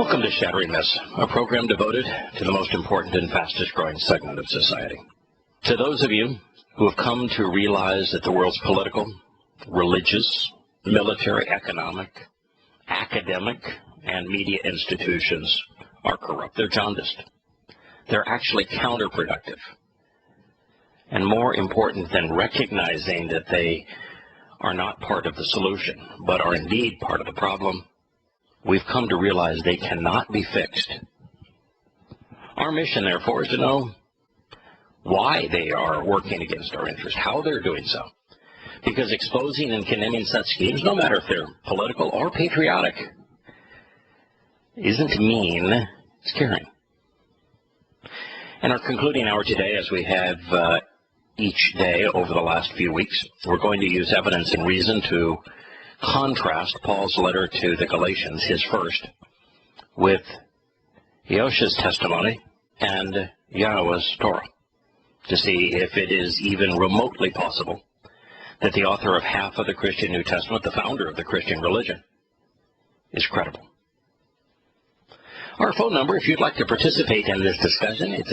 Welcome to Shattering Myths, a program devoted to the most important and fastest growing segment of society. To those of you who have come to realize that the world's political, religious, military, economic, academic, and media institutions are corrupt. They're jaundiced. They're actually counterproductive. And more important than recognizing that they are not part of the solution, but are indeed part of the problem, we've come to realize they cannot be fixed. Our mission, therefore, is to know why they are working against our interest, how they're doing so. Because exposing and condemning such schemes, no matter if they're political or patriotic, isn't mean, it's caring. In our concluding hour today, as we have each day over the last few weeks, we're going to use evidence and reason to contrast Paul's letter to the Galatians, his first, with Yahowah's testimony and Yahowah's Torah, to see if it is even remotely possible that the author of half of the Christian New Testament, the founder of the Christian religion, is credible. Our phone number, if you'd like to participate in this discussion, it's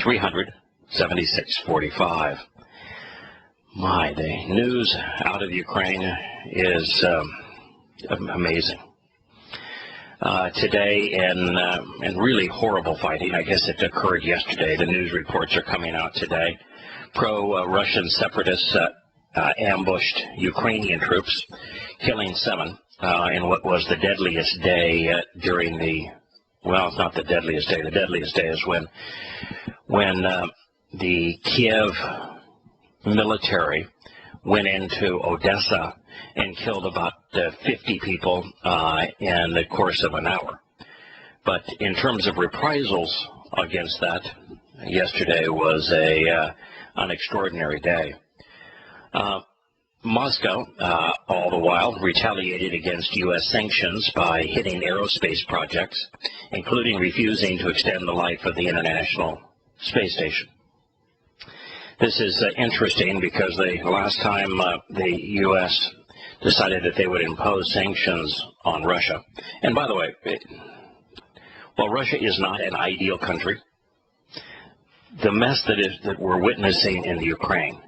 877-300-7645. My, the news out of Ukraine is amazing. Today, in really horrible fighting, I guess it occurred yesterday, the news reports are coming out today, pro-Russian separatists ambushed Ukrainian troops, killing 7 in what was the deadliest day during the, well, it's not the deadliest day is when the Kiev military went into Odessa and killed about 50 people in the course of an hour. But in terms of reprisals against that, yesterday was an extraordinary day. Moscow, all the while, retaliated against U.S. sanctions by hitting aerospace projects, including refusing to extend the life of the International Space Station. This is interesting because the last time the U.S. decided that they would impose sanctions on Russia, and by the way, while Russia is not an ideal country, the mess that we're witnessing in the Ukraine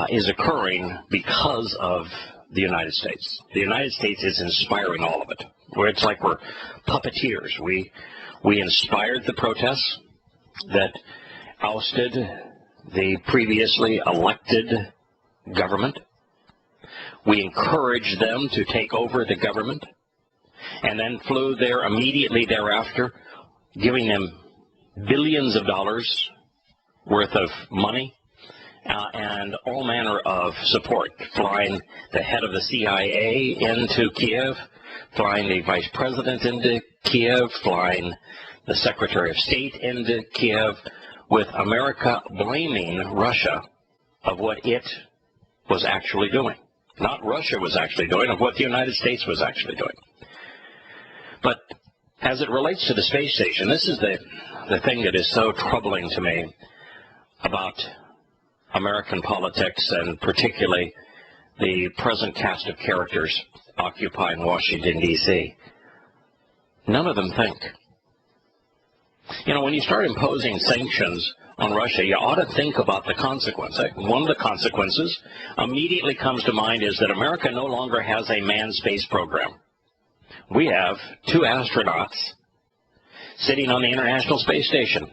is occurring because of the United States. The United States is inspiring all of it, where it's like we're puppeteers. We inspired the protests that ousted the previously elected government. We encouraged them to take over the government and then flew there immediately thereafter, giving them billions of dollars worth of money and all manner of support, flying the head of the CIA into Kiev, flying the vice president into Kiev, flying the Secretary of State into Kiev, with America blaming Russia of what it was actually doing. Not Russia was actually doing, of what the United States was actually doing. But as it relates to the space station, this is the thing that is so troubling to me about American politics, and particularly the present cast of characters occupying Washington, D.C. None of them think. You know, when you start imposing sanctions on Russia, you ought to think about the consequence. One of the consequences immediately comes to mind is that America no longer has a manned space program. We have 2 astronauts sitting on the International Space Station.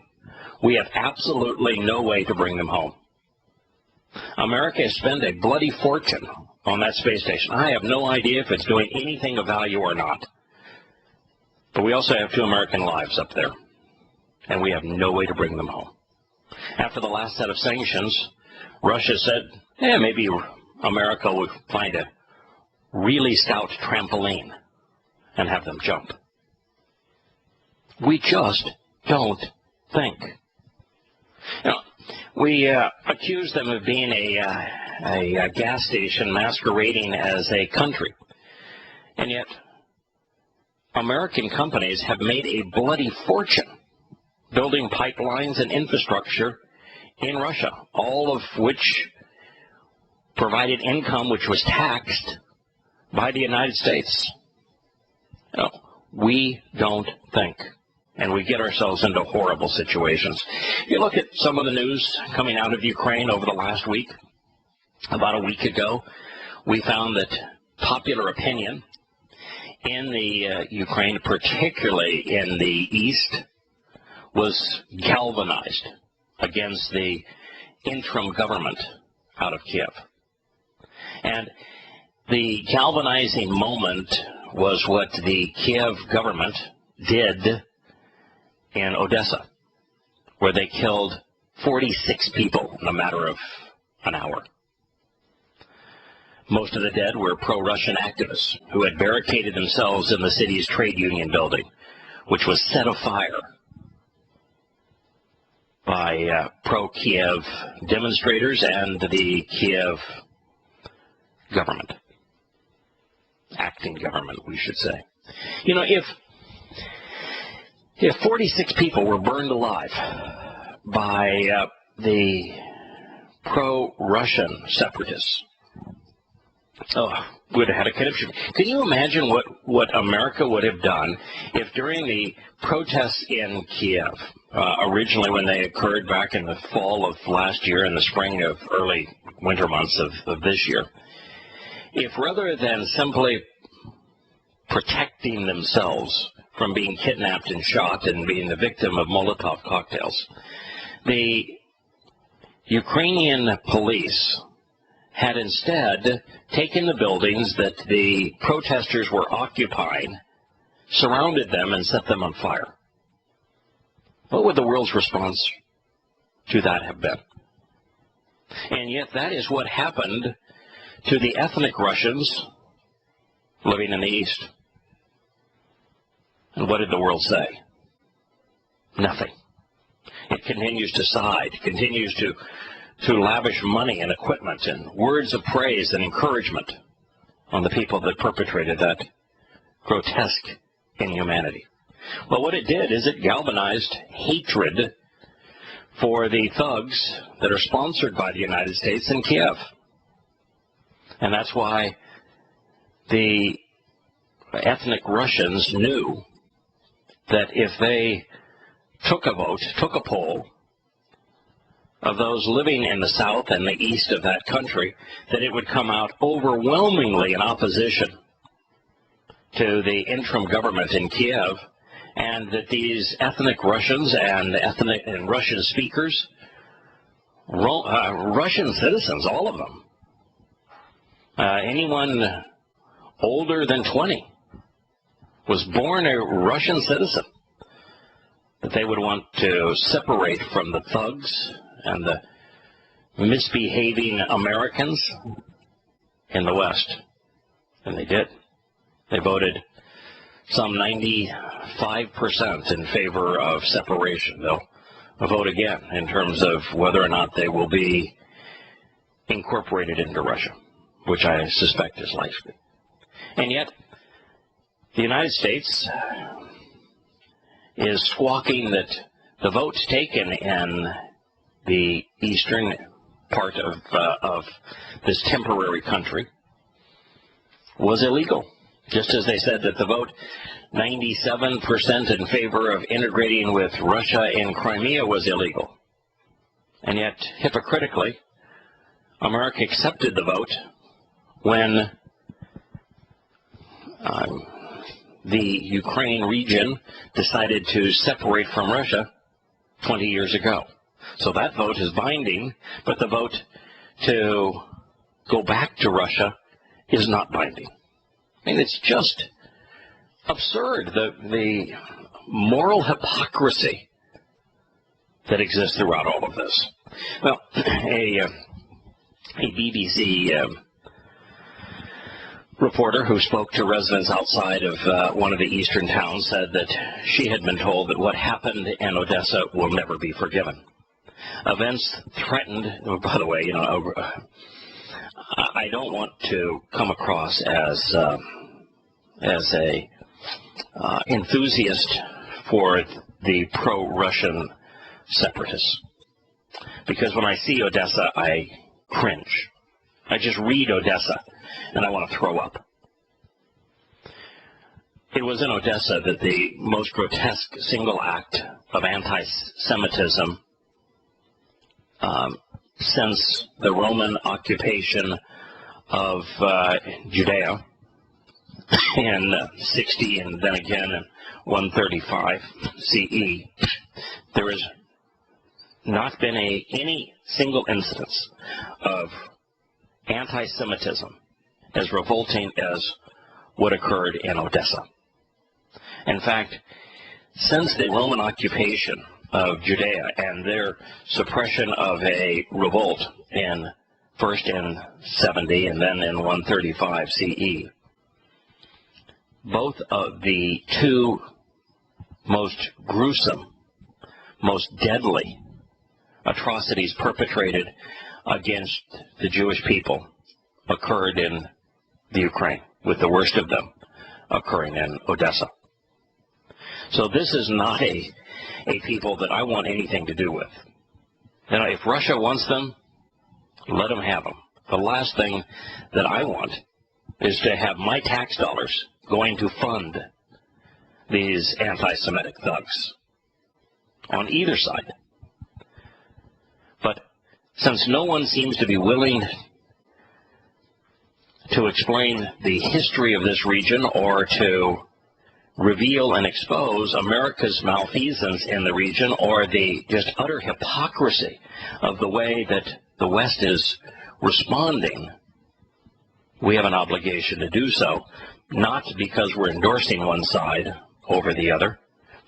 We have absolutely no way to bring them home. America has spent a bloody fortune on that space station. I have no idea if it's doing anything of value or not. But we also have 2 American lives up there, and we have no way to bring them home. After the last set of sanctions, Russia said, maybe America would find a really stout trampoline and have them jump. We just don't think. You know, we accuse them of being a gas station masquerading as a country. And yet, American companies have made a bloody fortune building pipelines and infrastructure in Russia, all of which provided income which was taxed by the United States. You know, We don't think. And we get ourselves into horrible situations. You look at some of the news coming out of Ukraine over the last week. About a week ago, we found that popular opinion in the Ukraine, particularly in the east, was galvanized against the interim government out of Kiev. And the galvanizing moment was what the Kiev government did in Odessa, where they killed 46 people in a matter of an hour. Most of the dead were pro-Russian activists who had barricaded themselves in the city's trade union building, which was set afire by pro-Kiev demonstrators and the Kiev government, acting government, we should say. You know, if 46 people were burned alive by the pro-Russian separatists, we would have had a conniption. Can you imagine what America would have done if during the protests in Kiev, originally when they occurred back in the fall of last year and the spring of early winter months of this year, if rather than simply protecting themselves from being kidnapped and shot and being the victim of Molotov cocktails, the Ukrainian police had instead taken the buildings that the protesters were occupying, surrounded them, and set them on fire. What would the world's response to that have been? And yet that is what happened to the ethnic Russians living in the East. And what did the world say? Nothing. It continues to side, continues to lavish money and equipment and words of praise and encouragement on the people that perpetrated that grotesque inhumanity. Well, what it did is it galvanized hatred for the thugs that are sponsored by the United States in Kiev. And that's why the ethnic Russians knew that if they took a vote, took a poll of those living in the south and the east of that country, that it would come out overwhelmingly in opposition to the interim government in Kiev, and that these ethnic Russians and Russian speakers, Russian citizens, all of them, anyone older than 20 was born a Russian citizen, that they would want to separate from the thugs and the misbehaving Americans in the West. And they did. They voted some 95% in favor of separation. They'll vote again in terms of whether or not they will be incorporated into Russia, which I suspect is likely. And yet, the United States is squawking that the vote taken in the eastern part of this temporary country was illegal, just as they said that the vote 97% in favor of integrating with Russia in Crimea was illegal. And yet, hypocritically, America accepted the vote when the Ukraine region decided to separate from Russia 20 years ago. So that vote is binding, but the vote to go back to Russia is not binding. I mean, it's just absurd, the moral hypocrisy that exists throughout all of this. Well, a BBC reporter who spoke to residents outside of one of the eastern towns said that she had been told that what happened in Odessa will never be forgiven. Events threatened, by the way, you know, I don't want to come across as a enthusiast for the pro-Russian separatists, because when I see Odessa, I cringe. I just read Odessa and I want to throw up. It was in Odessa that the most grotesque single act of anti-Semitism since the Roman occupation of Judea in 60 and then again in 135 CE, there has not been any single instance of anti-Semitism as revolting as what occurred in Odessa. In fact, since the Roman occupation of Judea and their suppression of a revolt first in 70 and then in 135 CE, both of the two most gruesome, most deadly atrocities perpetrated against the Jewish people occurred in the Ukraine, with the worst of them occurring in Odessa. So this is not a people that I want anything to do with. You know, if Russia wants them, let them have them. The last thing that I want is to have my tax dollars going to fund these anti-Semitic thugs on either side. But since no one seems to be willing to explain the history of this region or to reveal and expose America's malfeasance in the region or the just utter hypocrisy of the way that the West is responding, we have an obligation to do so, not because we're endorsing one side over the other,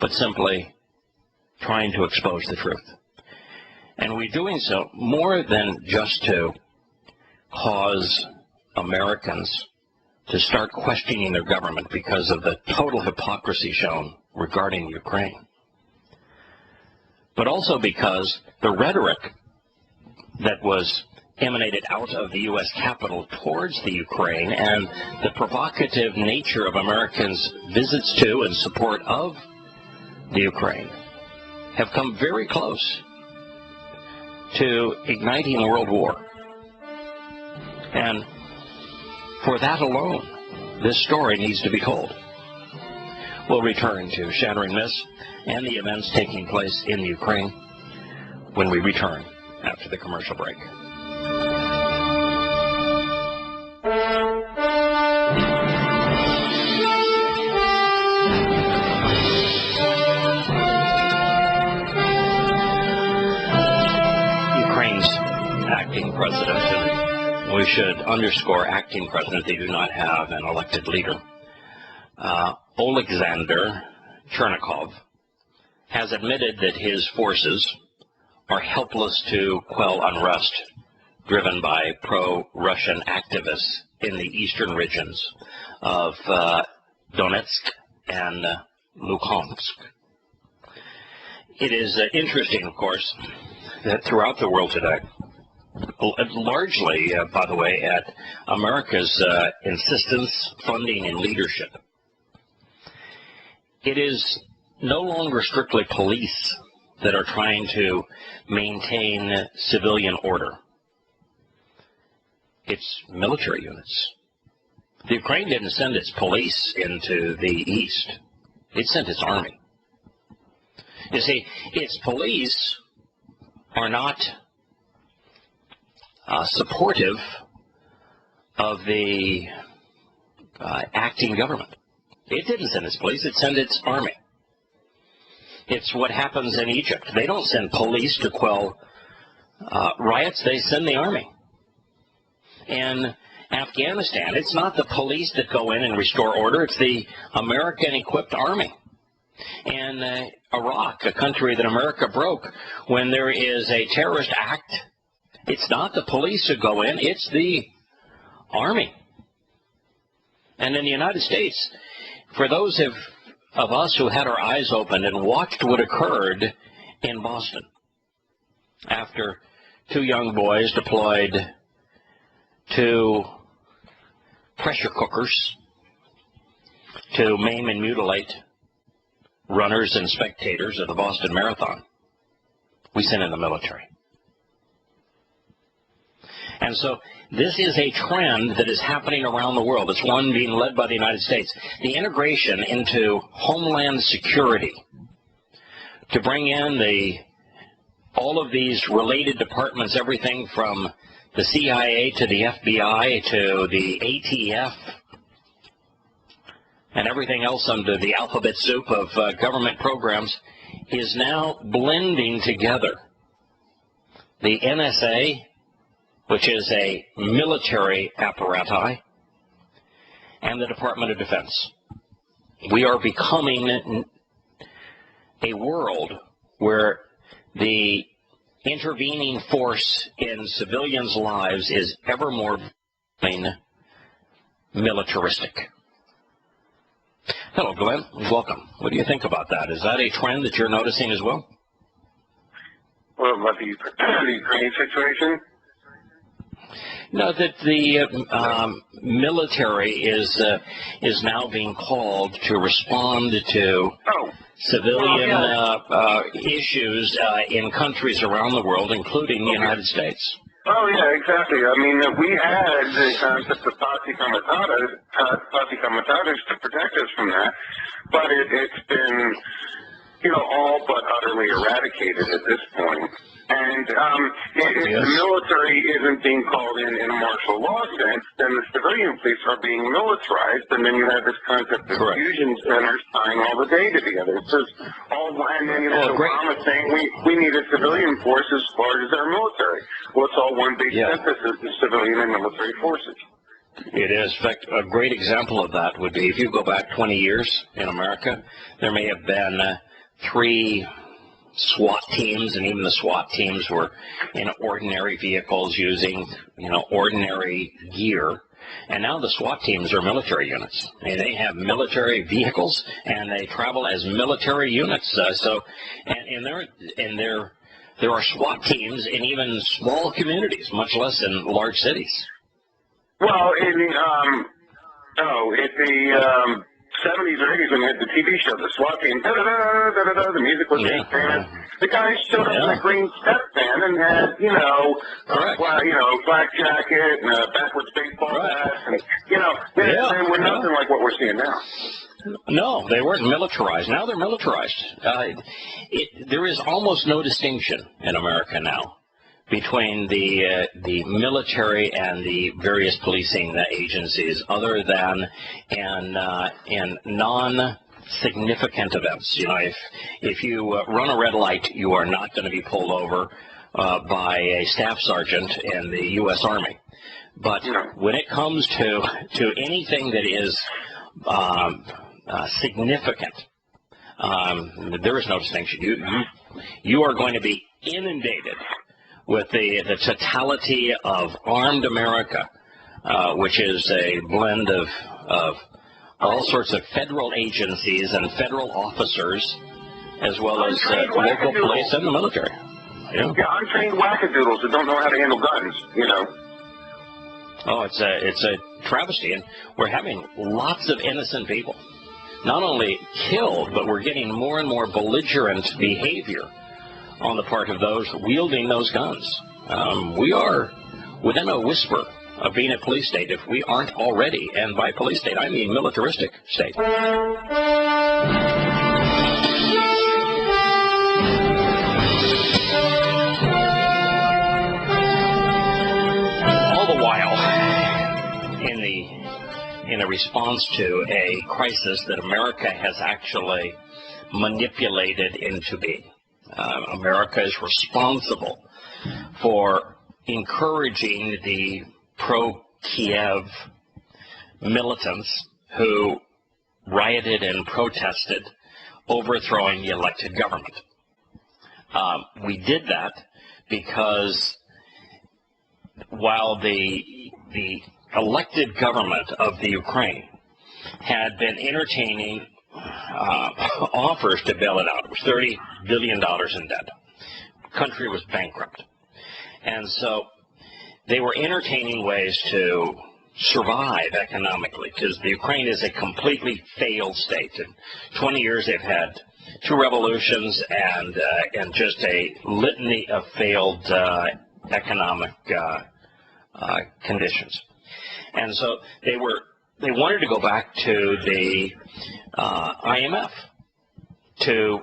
but simply trying to expose the truth. And we're doing so more than just to cause Americans to start questioning their government because of the total hypocrisy shown regarding Ukraine, but also because the rhetoric that was emanated out of the U.S. Capitol towards the Ukraine and the provocative nature of Americans' visits to and support of the Ukraine have come very close to igniting a world war. And for that alone, this story needs to be told. We'll return to Shattering Myths and the events taking place in Ukraine when we return after the commercial break. Ukraine's acting president, and we should underscore acting president, they do not have an elected leader, Alexander Chernikov, has admitted that his forces are helpless to quell unrest driven by pro-Russian activists in the eastern regions of Donetsk and Luhansk. It is interesting, of course, that throughout the world today, largely, by the way, at America's insistence, funding, and leadership, it is no longer strictly police that are trying to maintain civilian order. It's military units. The Ukraine didn't send its police into the east. It sent its army. You see, its police are not supportive of the acting government. It didn't send its police, it sent its army. It's what happens in Egypt. They don't send police to quell riots, they send the army. In Afghanistan, it's not the police that go in and restore order, it's the American-equipped army. In Iraq, a country that America broke, when there is a terrorist act, it's not the police who go in, it's the army. And in the United States, for those of us who had our eyes opened and watched what occurred in Boston after two young boys deployed two pressure cookers to maim and mutilate runners and spectators of the Boston Marathon, we sent in the military. And so this is a trend that is happening around the world. It's one being led by the United States. The integration into homeland security to bring in all of these related departments, everything from the CIA to the FBI to the ATF and everything else under the alphabet soup of government programs, is now blending together. The NSA, which is a military apparatus, and the Department of Defense. We are becoming a world where the intervening force in civilians' lives is ever more militaristic. Hello, Glenn. Welcome. What do you think about that? Is that a trend that you're noticing as well? What about the Ukraine situation? No, that the military is now being called to respond to civilian issues in countries around the world, including the United States. Oh, yeah, exactly. I mean, we had the concept of posse comitatus to protect us from that, but it's been, all but utterly eradicated at this point. And if the military isn't being called in a martial law sense, then the civilian police are being militarized, and then you have this concept of fusion centers tying all the data together. It's just and then Obama saying we need a civilian force as large as our military. Well, it's all one big synthesis of civilian and military forces. It is. In fact, a great example of that would be if you go back 20 years in America, there may have been 3 SWAT teams, and even the SWAT teams were in ordinary vehicles using, ordinary gear. And now the SWAT teams are military units. And they have military vehicles, and they travel as military units. There are SWAT teams in even small communities, much less in large cities. Well, in the 70s or 80s when you had the TV show, the SWAT team, the music was being famous. The guys showed up in a green step van and had, black jacket and a backwards baseball hat. And, they were nothing like what we're seeing now. No, they weren't militarized. Now they're militarized. There is almost no distinction in America now between the military and the various policing agencies, other than in non-significant events. If you run a red light, you are not going to be pulled over by a staff sergeant in the U.S. Army. But when it comes to anything that is significant, there is no distinction. You are going to be inundated with the totality of armed America, which is a blend of all sorts of federal agencies and federal officers, as well as local police and the military. Yeah, untrained wackadoodles that don't know how to handle guns, Oh, it's a travesty, and we're having lots of innocent people not only killed, but we're getting more and more belligerent behavior on the part of those wielding those guns. We are within a whisper of being a police state if we aren't already, and by police state I mean militaristic state. All the while, in a response to a crisis that America has actually manipulated into being. America is responsible for encouraging the pro-Kiev militants who rioted and protested, overthrowing the elected government. We did that because while the elected government of the Ukraine had been entertaining offers to bail it out. It was $30 billion in debt. The country was bankrupt. And so they were entertaining ways to survive economically, because the Ukraine is a completely failed state. In 20 years they've had 2 revolutions and just a litany of failed economic conditions. And so they wanted to go back to the IMF to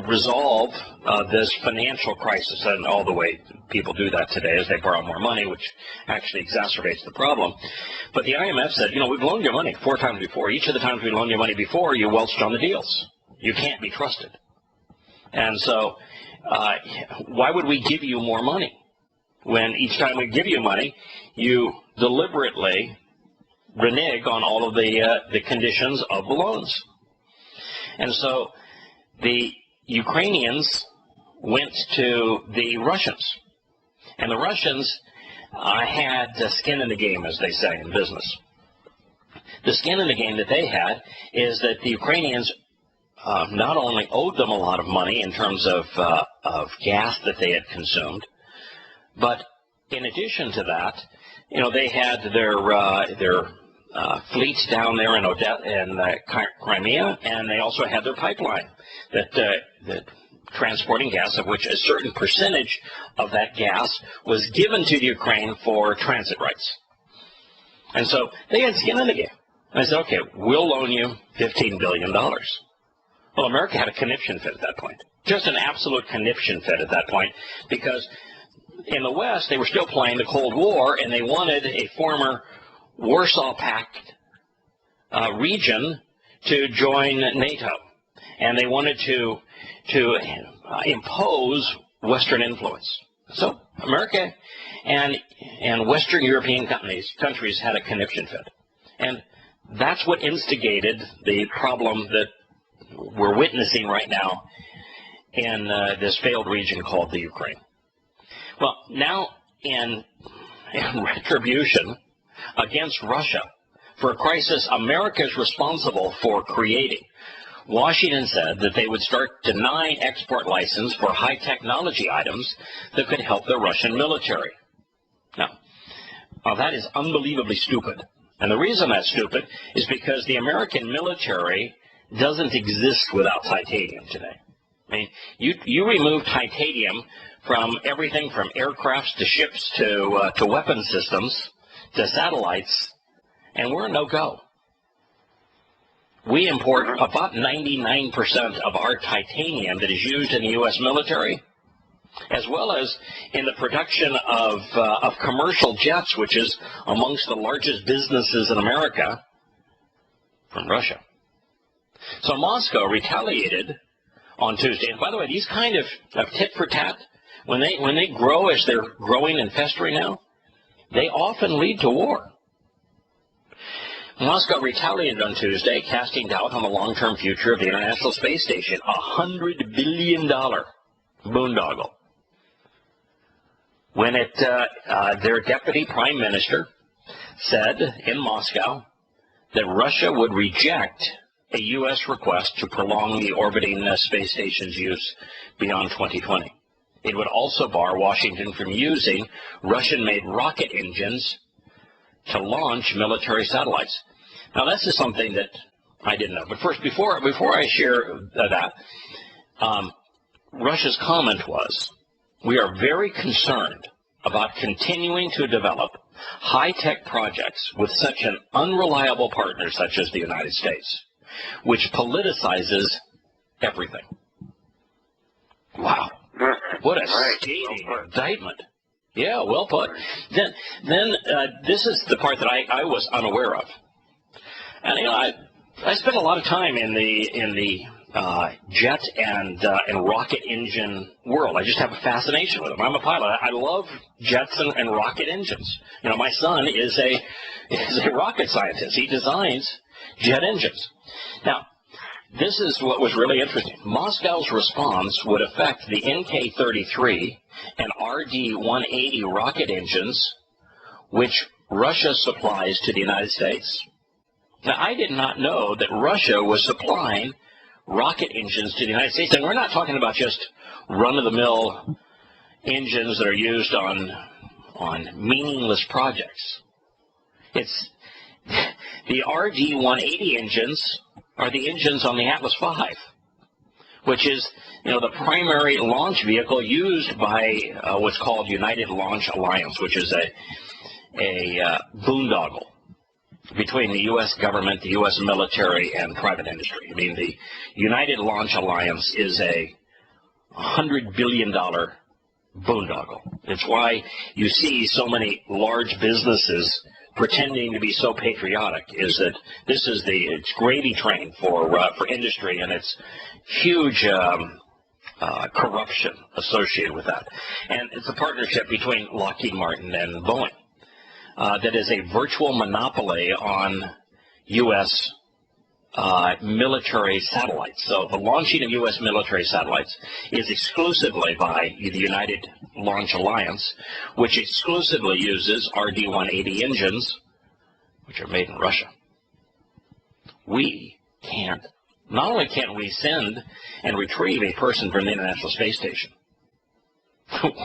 resolve this financial crisis, and all the way people do that today is they borrow more money, which actually exacerbates the problem. But the IMF said, you know, we've loaned you money 4 times before. Each of the times we loaned you money before, you welched on the deals. You can't be trusted. And so why would we give you more money when each time we give you money, you deliberately renege on all of the conditions of the loans? And so the Ukrainians went to the Russians, and the Russians had skin in the game, as they say in business. The skin in the game that they had is that the Ukrainians not only owed them a lot of money in terms of gas that they had consumed, but in addition to that, you know, they had their fleets down there in Crimea, and they also had their pipeline that transporting gas, of which a certain percentage of that gas was given to the Ukraine for transit rights. And so they had skin in the game. And I said, okay, we'll loan you $15 billion. Well, America had a conniption fit at that point, just an absolute conniption fit at that point, because in the West, they were still playing the Cold War, and they wanted a former Warsaw Pact region to join NATO, and they wanted to impose Western influence. So America and Western European countries had a conniption fit, and that's what instigated the problem that we're witnessing right now in this failed region called the Ukraine. Well, now in retribution against Russia for a crisis America is responsible for creating, Washington said that they would start denying export license for high technology items that could help the Russian military. Now, that is unbelievably stupid. And the reason that's stupid is because the American military doesn't exist without titanium today. I mean, you remove titanium from everything from aircrafts to ships to weapon systems to satellites, and we're a no-go. We import about 99% of our titanium that is used in the U.S. military, as well as in the production of commercial jets, which is amongst the largest businesses in America, from Russia. So Moscow retaliated on Tuesday. And by the way, these kind of tit for tat, when they grow as they're growing and festering now, they often lead to war. Moscow retaliated on Tuesday, casting doubt on the long-term future of the International Space Station, a $100 billion boondoggle. When their deputy prime minister said in Moscow that Russia would reject a U.S. request to prolong the orbiting space station's use beyond 2020. It would also bar Washington from using Russian-made rocket engines to launch military satellites. Now, this is something that I didn't know. But first, before I share that, Russia's comment was, we are very concerned about continuing to develop high-tech projects with such an unreliable partner such as the United States, which politicizes everything. Wow. What a scathing indictment. Yeah, well put. Then this is the part that I was unaware of. And, you know, I spent a lot of time in the jet and rocket engine world. I just have a fascination with them. I'm a pilot. I love jets and rocket engines. You know, my son is a rocket scientist. He designs jet engines. Now, this is what was really interesting. Moscow's response would affect the NK-33 and RD-180 rocket engines, which Russia supplies to the United States. Now, I did not know that Russia was supplying rocket engines to the United States. And we're not talking about just run-of-the-mill engines that are used on meaningless projects. It's the RD-180 engines are the engines on the Atlas V, which is, the primary launch vehicle used by what's called United Launch Alliance, which is a boondoggle between the U.S. government, the U.S. military, and private industry. I mean, the United Launch Alliance is a $100 billion boondoggle. It's why you see so many large businesses pretending to be so patriotic, is that this is it's gravy train for industry, and it's huge corruption associated with that. And it's a partnership between Lockheed Martin and Boeing that is a virtual monopoly on U.S. Military satellites. So the launching of U.S. military satellites is exclusively by the United Launch Alliance, which exclusively uses RD-180 engines, which are made in Russia. We can't. Not only can't we send and retrieve a person from the International Space Station,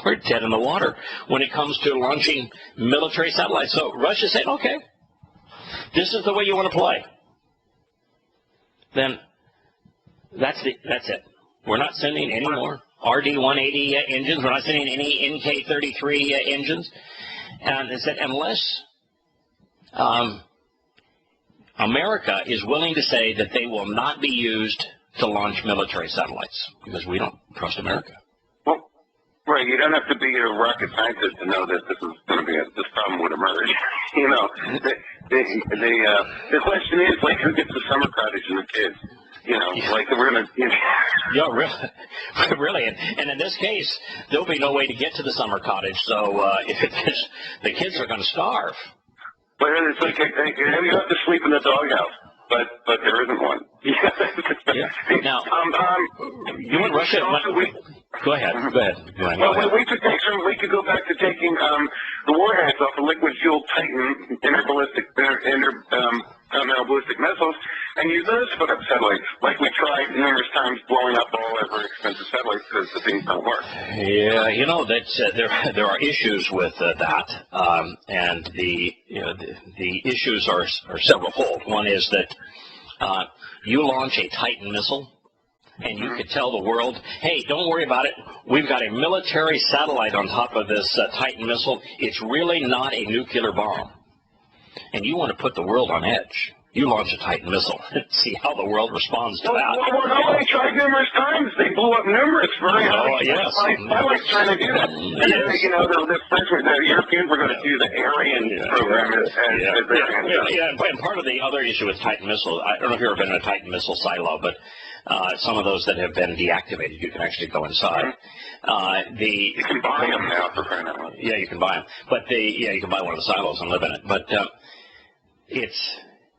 we're dead in the water when it comes to launching military satellites. So Russia said, okay, this is the way you want to play. Then that's it. We're not sending any more RD-180 engines. We're not sending any NK-33 engines. And they said, unless America is willing to say that they will not be used to launch military satellites, because we don't trust America. Well, right. You don't have to be a rocket scientist to know that this is going to be this problem would emerge. The question is, like, who gets the summer cottage and the kids? Like we're going to. Yeah, really. And in this case, there'll be no way to get to the summer cottage, so the kids are going to starve. But it's like you have to sleep in the doghouse, but there isn't one. Yeah. Now, you want Russia? Go ahead. Well, we could go back to taking the warheads off a liquid-fueled Titan interballistic missiles and use those to put up satellites, like we tried numerous times, blowing up all our very expensive satellites because the things don't work. Yeah, that's there are issues with that, and the issues are several-fold. One is that you launch a Titan missile, and you could tell the world, hey, don't worry about it. We've got a military satellite on top of this Titan missile. It's really not a nuclear bomb. And you want to put the world on edge. You launch a Titan missile and see how the world responds to that. Well, no, they tried numerous times. They blew up numerous very high. Yes. Satellites trying to do that. And yes. The Europeans were going to do the Aryan program. And part of the other issue with Titan missiles, I don't know if you've ever been in a Titan missile silo, but some of those that have been deactivated, you can actually go inside. You can buy them now for crying out loud. Yeah, you can buy them. But you can buy one of the silos and live in it. But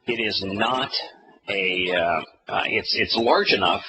it is not it's large enough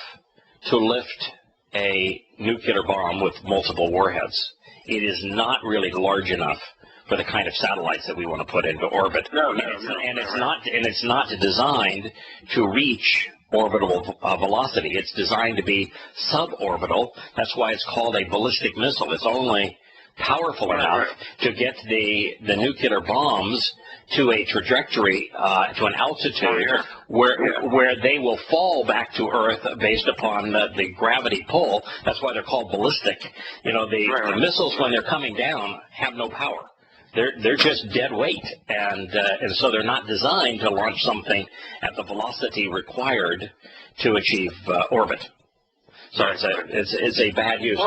to lift a nuclear bomb with multiple warheads. It is not really large enough for the kind of satellites that we want to put into orbit. It's not designed to reach orbital velocity. It's designed to be suborbital. That's why it's called a ballistic missile. It's only powerful enough to get the nuclear bombs to a trajectory, to an altitude where they will fall back to Earth based upon the gravity pull. That's why they're called ballistic. The missiles, when they're coming down, have no power. They're just dead weight, and so they're not designed to launch something at the velocity required to achieve orbit. So it's a bad use.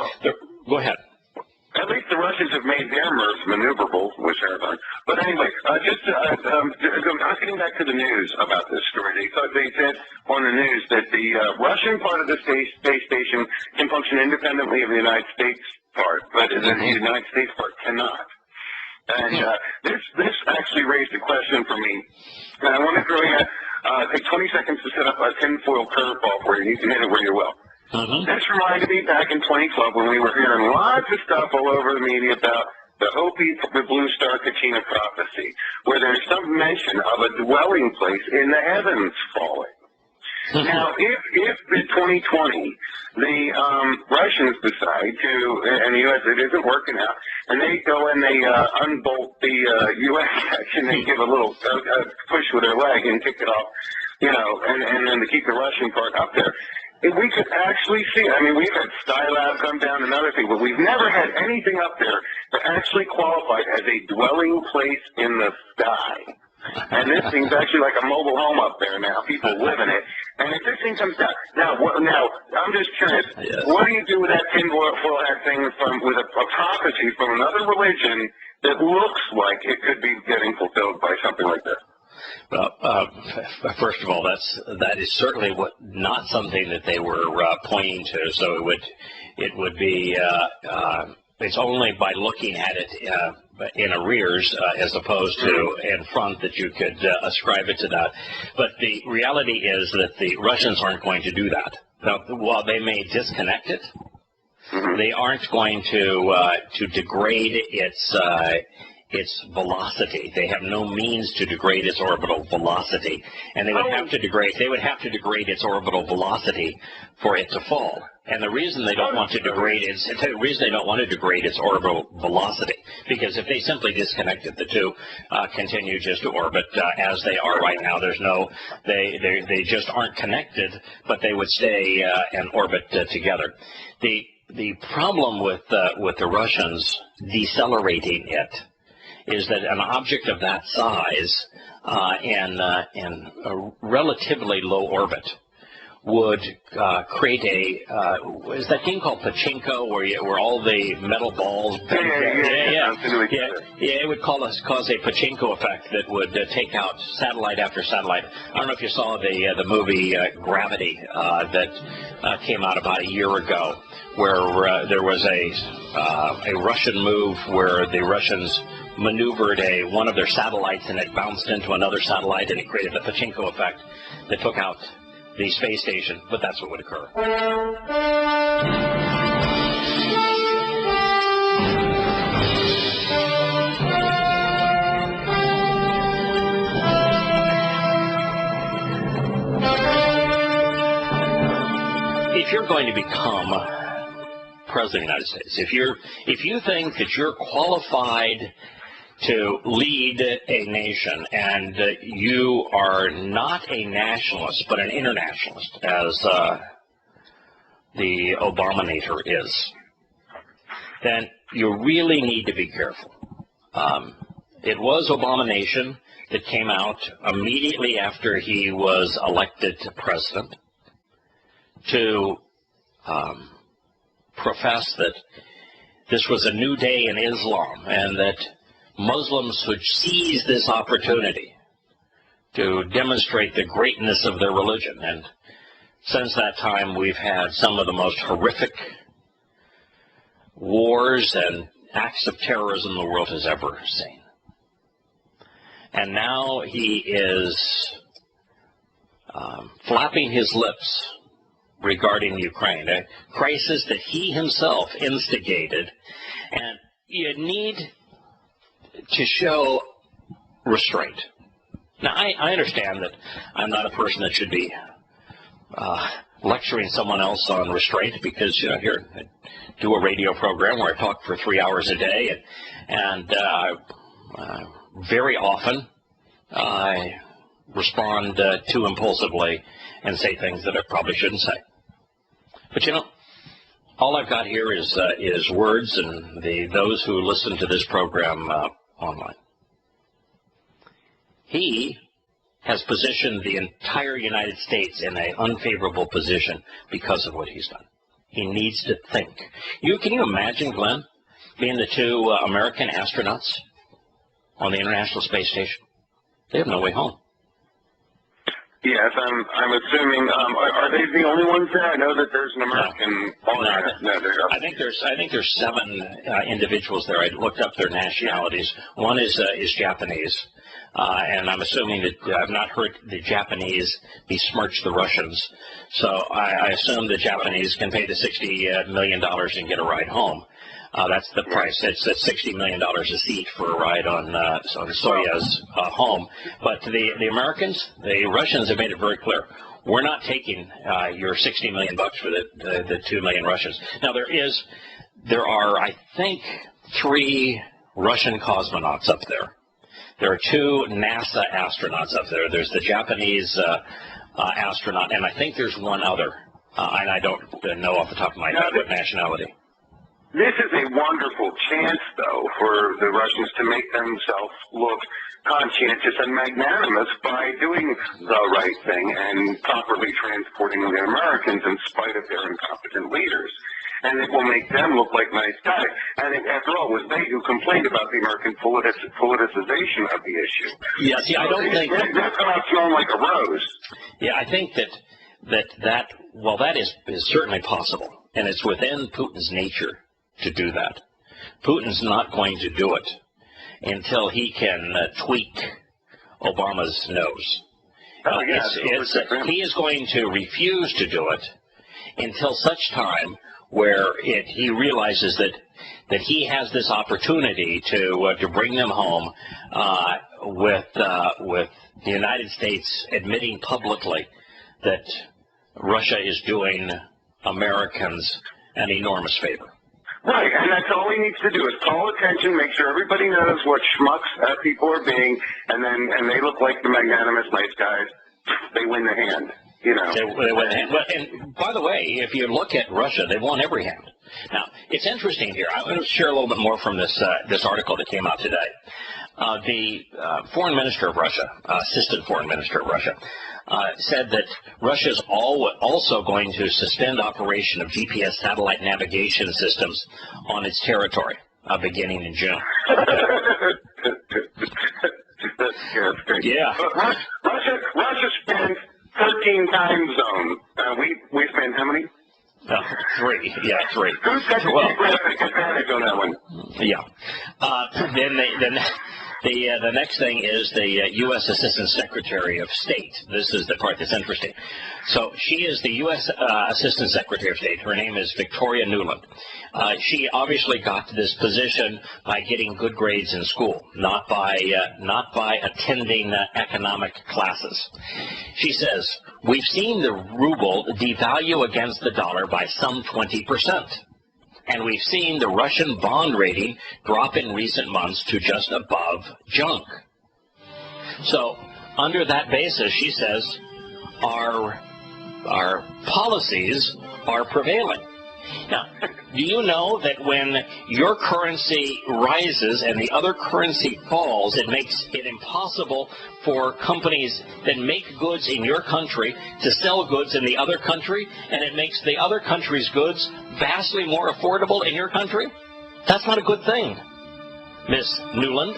Go ahead. At least the Russians have made their MIRVs maneuverable, which are fun. But anyway, I was getting back to the news about this story. They said on the news that the Russian part of the space station can function independently of the United States part, but the United States part cannot. And this actually raised a question for me. And I want to throw you take 20 seconds to set up a tinfoil curveball for you. You can hit it where you will. This reminded me back in 2012 when we were hearing lots of stuff all over the media about the Hopi, the Blue Star Kachina prophecy, where there's some mention of a dwelling place in the heavens falling. Now, if in 2020 the Russians decide to, and the U.S., it isn't working out, and they go and they unbolt the U.S. section and give a little push with their leg and kick it off, and then to keep the Russian part up there, if we could actually see it. I mean, we've had Skylab come down and other things, but we've never had anything up there that actually qualified as a dwelling place in the sky. And this thing's actually like a mobile home up there now. People live in it. And if this thing comes down, now I'm just curious, what do you do with that tinfoil hat thing with a prophecy from another religion that looks like it could be getting fulfilled by something like this? Well, first of all, that is certainly not something that they were pointing to. So it would be it's only by looking at it in arrears as opposed to in front that you could ascribe it to that. But the reality is that the Russians aren't going to do that. Now, while they may disconnect it, they aren't going to degrade its velocity. They have no means to degrade its orbital velocity, and they would have to degrade its orbital velocity for it to fall. And the reason they don't want to degrade its orbital velocity, because if they simply disconnected the two, continue just to orbit as they are right now, they just aren't connected, but they would stay and orbit together. The problem with the Russians decelerating it is that an object of that size and a relatively low orbit would create is that game called pachinko, where all the metal balls it would cause a pachinko effect that would take out satellite after satellite. I don't know if you saw the movie Gravity that came out about a year ago, where there was a Russian move where the Russians maneuvered one of their satellites and it bounced into another satellite and it created a pachinko effect that took out the space station, but that's what would occur. If you're going to become President of the United States, if you think that you're qualified to lead a nation, and you are not a nationalist, but an internationalist, as the Obamanator is, then you really need to be careful. It was Obamanation that came out immediately after he was elected to president to profess that this was a new day in Islam and that Muslims would seize this opportunity to demonstrate the greatness of their religion. And since that time, we've had some of the most horrific wars and acts of terrorism the world has ever seen. And now he is flapping his lips regarding Ukraine, a crisis that he himself instigated. And you need to show restraint. Now, I understand that I'm not a person that should be lecturing someone else on restraint, because, here, I do a radio program where I talk for 3 hours a day, and very often I respond too impulsively and say things that I probably shouldn't say. But, all I've got here is words and those who listen to this program online. He has positioned the entire United States in an unfavorable position because of what he's done. He needs to think. Can you imagine, Glenn, being the two American astronauts on the International Space Station? They have no way home. Yes, I'm assuming. Are they the only ones there? I know that there's an American. I think there's 7 individuals there. I looked up their nationalities. One is Japanese, and I'm assuming that I've not heard the Japanese besmirch the Russians. So I assume the Japanese can pay the $60 million and get a ride home. That's the price. It's $60 million a seat for a ride on Soyuz home. But the Americans, the Russians have made it very clear. We're not taking your $60 million for the 2 million Russians. Now there are I think 3 Russian cosmonauts up there. There are 2 NASA astronauts up there. There's the Japanese astronaut, and I think there's one other. And I don't know off the top of my head what nationality. This is a wonderful chance, though, for the Russians to make themselves look conscientious and magnanimous by doing the right thing and properly transporting the Americans in spite of their incompetent leaders. And it will make them look like nice guys. And after all, it was they who complained about the American politicization of the issue. Yeah, see, I don't think... They're come out smelling like a rose. Yeah, I think that is certainly possible. And it's within Putin's nature to do that. Putin's not going to do it until he can tweak Obama's nose. Oh, yeah, he is going to refuse to do it until such time where he realizes that he has this opportunity to bring them home with the United States admitting publicly that Russia is doing Americans an enormous favor. Right, and that's all he needs to do is call attention, make sure everybody knows what schmucks people are being, and they look like the magnanimous nice guys. They win the hand, you know. They win the hand. And by the way, if you look at Russia, they've won every hand. Now, it's interesting here. I'm going to share a little bit more from this article that came out today. The foreign minister of Russia, assistant foreign minister of Russia, said that Russia is also going to suspend operation of GPS satellite navigation systems on its territory beginning in June. Yeah. Russia spends 13 time zones. We spend how many? 3. Yeah, 3. Who's got the geographic advantage on that one? Yeah. The next thing is the U.S. Assistant Secretary of State. This is the part that's interesting. So she is the U.S. Assistant Secretary of State. Her name is Victoria Nuland. She obviously got this position by getting good grades in school, not by attending economic classes. She says, "We've seen the ruble devalue against the dollar by some 20%. And we've seen the Russian bond rating drop in recent months to just above junk." So, under that basis, she says, our policies are prevailing. Now, do you know that when your currency rises and the other currency falls, it makes it impossible for companies that make goods in your country to sell goods in the other country, and it makes the other country's goods vastly more affordable in your country? That's not a good thing, Miss Nuland.